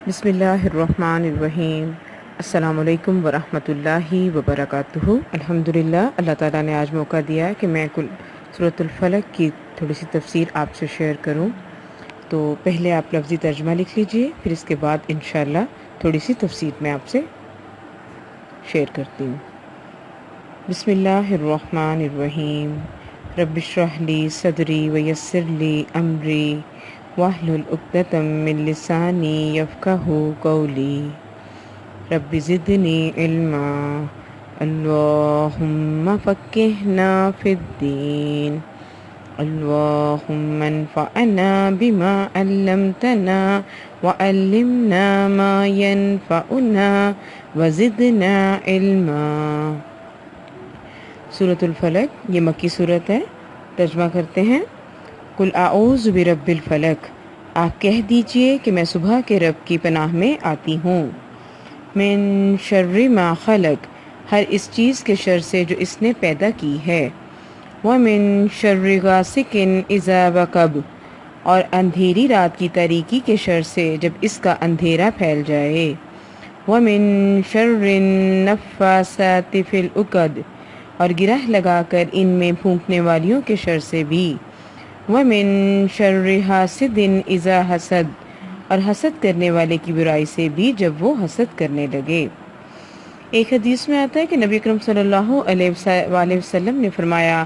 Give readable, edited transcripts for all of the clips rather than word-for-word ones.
بسم اللہ الرحمن الرحیم۔ السلام علیکم ورحمۃ اللہ وبرکاتہ۔ الحمدللہ، اللہ تعالیٰ نے آج موقع دیا کہ میں سورۃ الفلق کی تھوڑی سی تفسیر آپ سے شیئر کروں۔ تو پہلے آپ لفظی ترجمہ لکھ لیجئے، پھر اس کے بعد انشاءاللہ تھوڑی سی تفسیر میں آپ سے شیئر کرتی ہوں۔ بسم اللہ الرحمن الرحیم۔ رب اشرح لی صدری ویسر لی امری واحلل عقدۃ من لسانی یفقہوا قولی رب زدنی علما اللہم فقہنا فی الدین اللہم انفعنا بما علمتنا وعلمنا ما ینفعنا وزدنا علما۔ سورۃ الفلق یہ مکی صورت ہے۔ ترجمہ کرتے ہیں۔ قل اعوذ برب الفلق، آپ کہہ دیجئے کہ میں صبح کے رب کی پناہ میں آتی ہوں۔ من شر ما خلق، ہر اس چیز کے شر سے جو اس نے پیدا کی ہے۔ ومن شر غاسق اذا وقب، اور اندھیری رات کی تاریکی کے شر سے جب اس کا اندھیرا پھیل جائے۔ ومن شر النفاثات فی العقد، اور گرہ لگا کر ان میں پھونکنے والیوں کے شر سے بھی۔ ومن شر حاسد اذا حسد، اور حسد کرنے والے کی برائی سے بھی جب وہ حسد کرنے لگے۔ ایک حدیث میں آتا ہے کہ نبی اکرم صلی اللہ علیہ وآلہ وسلم نے فرمایا،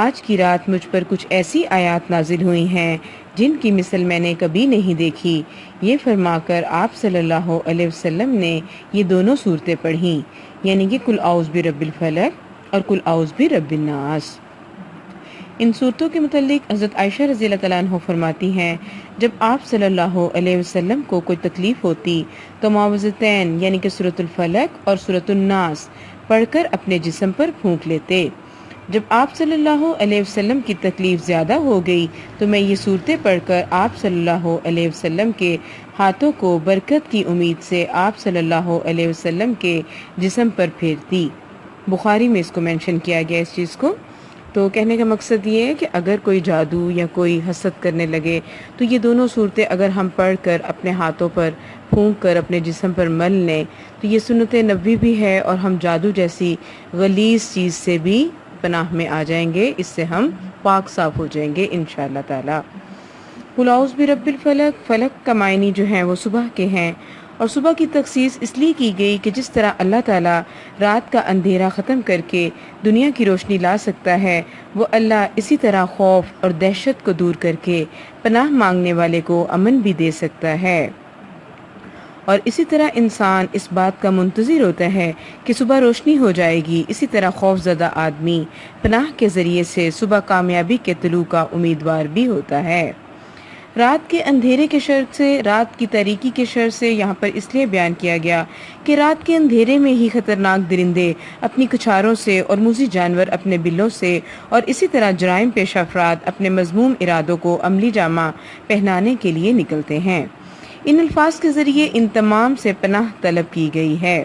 آج کی رات مجھ پر کچھ ایسی آیات نازل ہوئی ہیں جن کی مثل میں نے کبھی نہیں دیکھی۔ یہ فرما کر آپ صلی اللہ علیہ وسلم نے یہ دونوں صورتیں پڑھیں، یعنی کہ قل اعوذ برب الفلق اور قل اعوذ برب الناس۔ ان صورتوں کے متعلق حضرت عائشہ رضی اللہ تعالیٰ عنہ فرماتی ہیں، جب آپ صلی اللہ علیہ وسلم کو کوئی تکلیف ہوتی تو معوذتین یعنی کہ سورۃ الفلق اور سورۃ الناس پڑھ کر اپنے جسم پر پھونک لیتے۔ جب آپ صلی اللہ علیہ وسلم کی تکلیف زیادہ ہو گئی تو میں یہ صورتیں پڑھ کر آپ صلی اللہ علیہ وسلم کے ہاتھوں کو برکت کی امید سے آپ صلی اللہ علیہ وسلم کے جسم پر پھیرتی۔ بخاری میں اس کو مینشن کیا گیا اس چیز کو۔ تو کہنے کا مقصد یہ ہے کہ اگر کوئی جادو یا کوئی حسد کرنے لگے تو یہ دونوں صورتیں اگر ہم پڑھ کر اپنے ہاتھوں پر پھونک کر اپنے جسم پر مل لیں تو یہ سنت نبوی بھی ہے، اور ہم جادو جیسی غلیظ چیز سے بھی پناہ میں آ جائیں گے، اس سے ہم پاک صاف ہو جائیں گے انشاءاللہ تعالی۔ قل اعوذ برب الفلق، فلق کا معنی جو ہیں وہ صبح کے ہیں، اور صبح کی تخصیص اس لیے کی گئی کہ جس طرح اللہ تعالیٰ رات کا اندھیرا ختم کر کے دنیا کی روشنی لا سکتا ہے، وہ اللہ اسی طرح خوف اور دہشت کو دور کر کے پناہ مانگنے والے کو امن بھی دے سکتا ہے۔ اور اسی طرح انسان اس بات کا منتظر ہوتا ہے کہ صبح روشنی ہو جائے گی، اسی طرح خوف زدہ آدمی پناہ کے ذریعے سے صبح کامیابی کے طلوع کا امیدوار بھی ہوتا ہے۔ رات کے اندھیرے کے شر سے، رات کی تاریکی کے شر سے یہاں پر اس لیے بیان کیا گیا کہ رات کے اندھیرے میں ہی خطرناک درندے اپنی کچھاروں سے اور موذی جانور اپنے بلوں سے، اور اسی طرح جرائم پیشہ افراد اپنے مذموم ارادوں کو عملی جامہ پہنانے کے لیے نکلتے ہیں۔ ان الفاظ کے ذریعے ان تمام سے پناہ طلب کی گئی ہے۔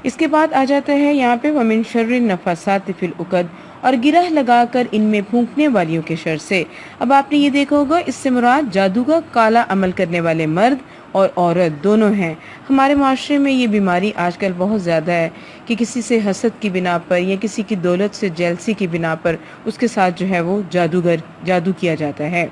اس کے بعد آ جاتا ہے یہاں پہ ومن شر النفاثات فی العقد، اور گرہ لگا کر ان میں پھونکنے والیوں کے شر سے۔ اب آپ نے یہ دیکھا ہوگا اس سے مراد جادو کا کالا عمل کرنے والے مرد اور عورت دونوں ہیں۔ ہمارے معاشرے میں یہ بیماری آج کل بہت زیادہ ہے کہ کسی سے حسد کی بنا پر یا کسی کی دولت سے جیلسی کی بنا پر اس کے ساتھ جو ہے وہ جادو کیا جاتا ہے،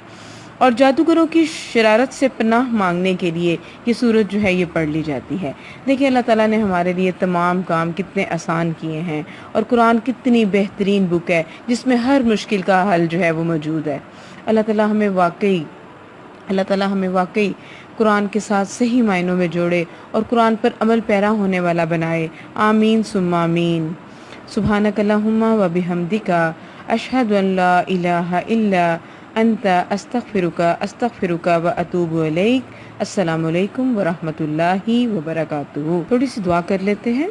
اور جادوگروں کی شرارت سے پناہ مانگنے کے لیے یہ سورت جو ہے یہ پڑھ لی جاتی ہے۔ دیکھیں اللہ تعالیٰ نے ہمارے لیے تمام کام کتنے آسان کیے ہیں، اور قرآن کتنی بہترین بک ہے جس میں ہر مشکل کا حل جو ہے وہ موجود ہے۔ اللہ تعالیٰ ہمیں واقعی قرآن کے ساتھ صحیح معنوں میں جوڑے اور قرآن پر عمل پیرا ہونے والا بنائے۔ آمین ثم آمین۔ سبحانک اللہم و بحمدک، اشہد ان لا الہ الا انت، استغفرک و اتوب الیک۔ السلام علیکم ورحمۃ اللہ وبرکاتہ۔ تھوڑی سی دعا کر لیتے ہیں۔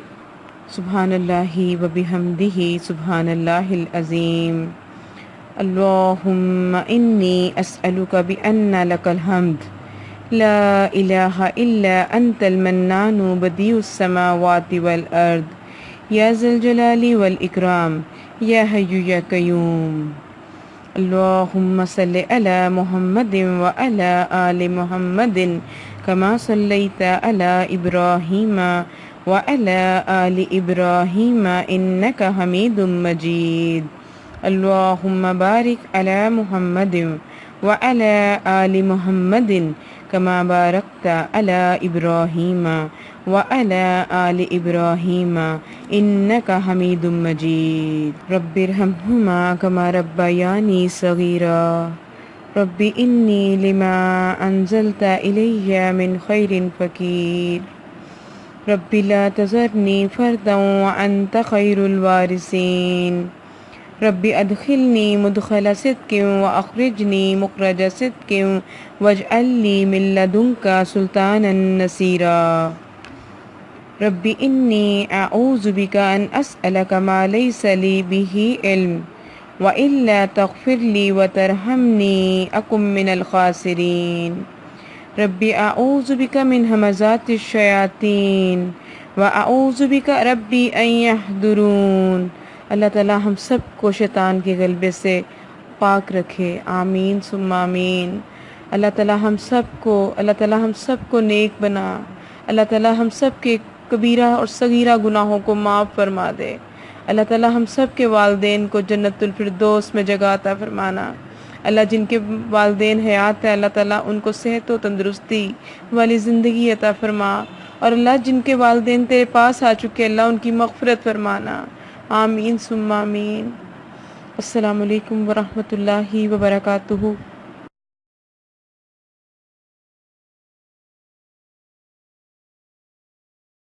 سبحان اللہ و بحمدہ، سبحان اللہ العظیم۔ اللہم انی اسألک بأن لک الحمد لا الہ الا انت المنان بدیع السماوات والارض یا ذا الجلال والاکرام یا حی یا قیوم۔ اللہم صلی علی محمد وعلی آل محمد كما صليت على إبراهيم وعلى آل إبراهيم إنك حميد مجيد اللهم بارك على محمد وعلى آل محمد كما باركت على إبراهيم وعلى آل إبراهيم إنك حميد مجيد رب ارحمهما كما ربياني صغيرا رب إني لما أنزلت إلي من خير فقير رب لا تذرني فردا وأنت خير الوارثين رب أدخلني مدخل صدق وأخرجني مخرج صدق واجعل لي من لدنك سلطانا نصيرا رب إني أعوذ بك أن أسألك ما ليس لي به علم وإلا تغفر لي وترحمني أكن من الخاسرين رب أعوذ بك من همزات الشياطين وأعوذ بك ربي أن يحضرون اللہ تعالیٰ ہم سب کو شیطان کے غلبے سے پاک رکھے، آمین ثم آمین۔ اللہ تعالیٰ ہم سب کو نیک بنا، اللہ تعالیٰ ہم سب کے کبیرہ اور صغیرہ گناہوں کو معاف فرما دے، اللہ تعالیٰ ہم سب کے والدین کو جنت الفردوس میں جگہ عطا فرمانا۔ اللہ جن کے والدین حیات ہے اللہ تعالیٰ ان کو صحت و تندرستی والی زندگی عطا فرما، اور اللہ جن کے والدین تیرے پاس آ چکے اللہ ان کی مغفرت فرمانا، آمین ثم آمین۔ السلام علیکم ورحمۃ اللہ وبرکاتہ۔